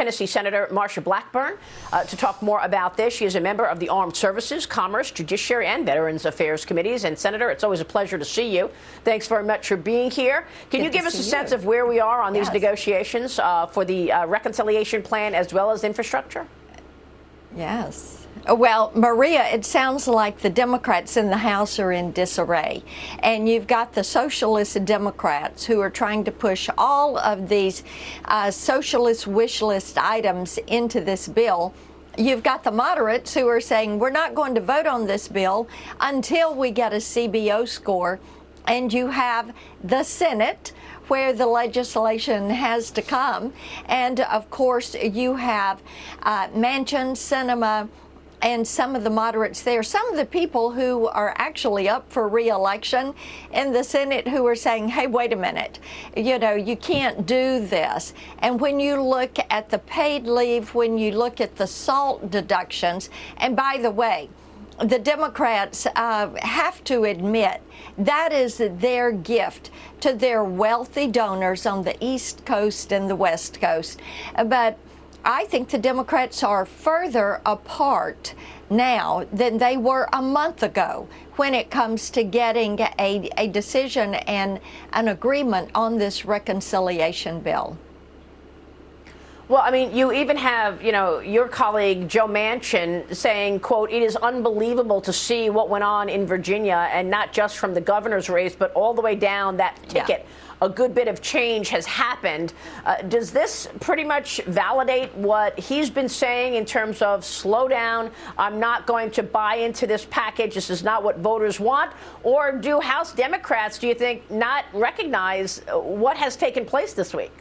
Tennessee Senator Marsha Blackburn to talk more about this. She is a member of the Armed Services, Commerce, Judiciary, and Veterans Affairs Committees. And Senator, it's always a pleasure to see you. Thanks very much for being here. Can you give us a sense of where we are on these negotiations for the reconciliation plan as well as infrastructure? Yes. Well, Maria, it sounds like the Democrats in the House are in disarray. And you've got the socialist Democrats who are trying to push all of these socialist wish list items into this bill. You've got the moderates who are saying we're not going to vote on this bill until we get a CBO score. And you have the Senate, where the legislation has to come. And, of course, you have Manchin, Sinema, and some of the moderates there, some of the people who are actually up for re-election in the Senate who are saying, hey, wait a minute, you know, you can't do this. And when you look at the paid leave, when you look at the SALT deductions, and by the way, the Democrats have to admit that is their gift to their wealthy donors on the East Coast and the West Coast. But I think the Democrats are further apart now than they were a month ago when it comes to getting a decision and an agreement on this reconciliation bill. Well, I mean, you even have, you know, your colleague Joe Manchin saying, quote, it is unbelievable to see what went on in Virginia, and not just from the governor's race, but all the way down that ticket. Yeah. A good bit of change has happened. Does this pretty much validate what he's been saying in terms of slow down, I'm not going to buy into this package, this is not what voters want? Or do House Democrats, do you think, not recognize what has taken place this week?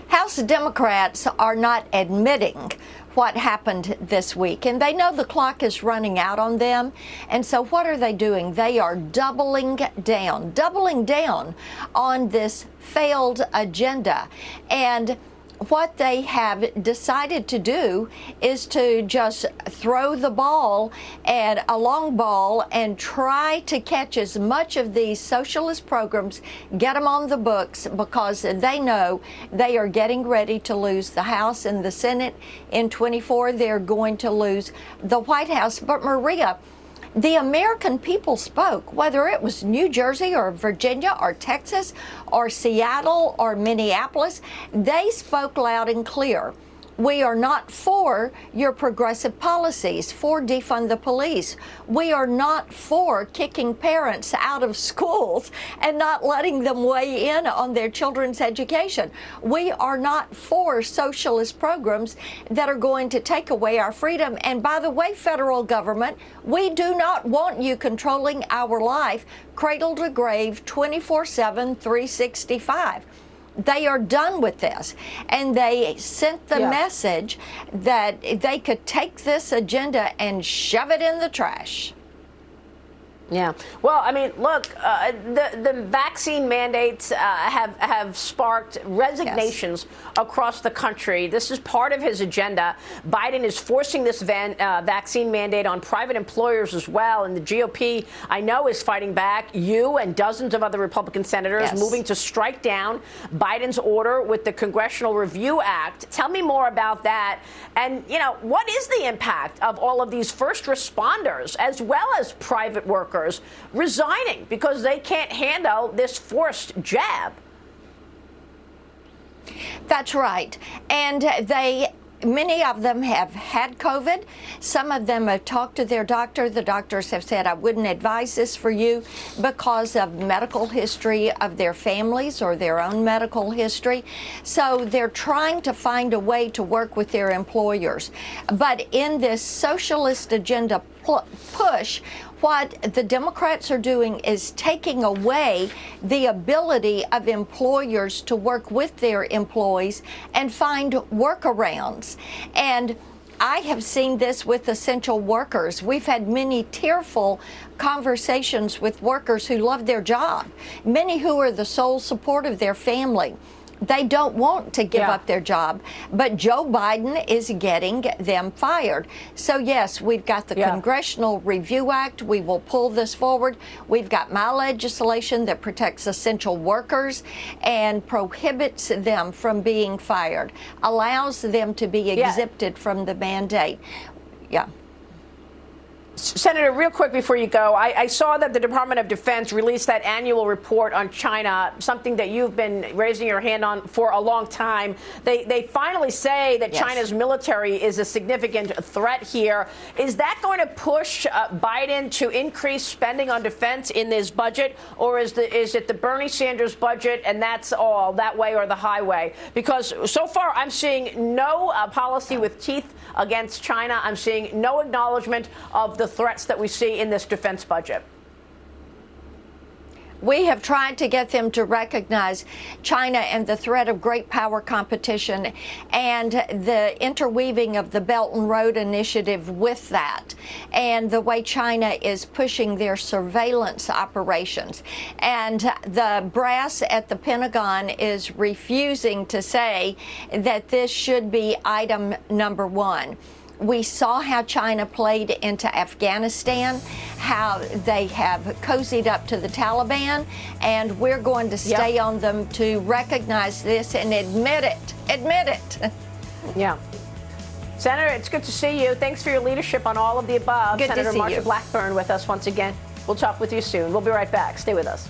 House Democrats are not admitting what happened this week, and they know the clock is running out on them. And so what are they doing? They are doubling down on this failed agenda. And what they have decided to do is to just throw the ball, and a long ball, and try to catch as much of these socialist programs, get them on the books, because they know they are getting ready to lose the House and the Senate. In 24, they're going to lose the White House. But Maria, the American people spoke, whether it was New Jersey or Virginia or Texas or Seattle or Minneapolis, they spoke loud and clear. We are not for your progressive policies, for defund the police. We are not for kicking parents out of schools and not letting them weigh in on their children's education. We are not for socialist programs that are going to take away our freedom. And by the way, federal government, we do not want you controlling our life, cradle to grave, 24/7, 365. They are done with this, and they sent the message that they could take this agenda and shove it in the trash. Yeah. Well, I mean, look, the vaccine mandates have sparked resignations across the country. This is part of his agenda. Biden is forcing this vaccine mandate on private employers as well. And the GOP, I know, is fighting back. You and dozens of other Republican senators moving to strike down Biden's order with the Congressional Review Act. Tell me more about that. And, you know, what is the impact of all of these first responders as well as private workers resigning because they can't handle this forced jab? That's right. And many of them have had COVID. Some of them have talked to their doctor. The doctors have said, I wouldn't advise this for you because of medical history of their families or their own medical history. So they're trying to find a way to work with their employers. But in this socialist agenda push, what the Democrats are doing is taking away the ability of employers to work with their employees and find workarounds. And I have seen this with essential workers. We've had many tearful conversations with workers who love their job, many who are the sole support of their family, They don't want to give up their job, but Joe Biden is getting them fired. So yes, we've got the Congressional Review Act. We will pull this forward. We've got my legislation that protects essential workers and prohibits them from being fired, allows them to be exempted from the mandate. Senator, real quick before you go, I saw that the Department of Defense released that annual report on China, something that you've been raising your hand on for a long time. They finally say that China's military is a significant threat here. Is that going to push Biden to increase spending on defense in this budget, or is it the Bernie Sanders budget and that's all, that way or the highway? Because so far I'm seeing no policy with teeth against China. I'm seeing no acknowledgement of the threats that we see in this defense budget. We have tried to get them to recognize China and the threat of great power competition and the interweaving of the Belt and Road Initiative with that, and the way China is pushing their surveillance operations. And the brass at the Pentagon is refusing to say that this should be item number one. We saw how China played into Afghanistan, how they have cozied up to the Taliban, and we're going to stay on them to recognize this and admit it. Admit it. Yeah. Senator, it's good to see you. Thanks for your leadership on all of the above. Good Senator to see Marsha you. Blackburn with us once again. We'll talk with you soon. We'll be right back. Stay with us.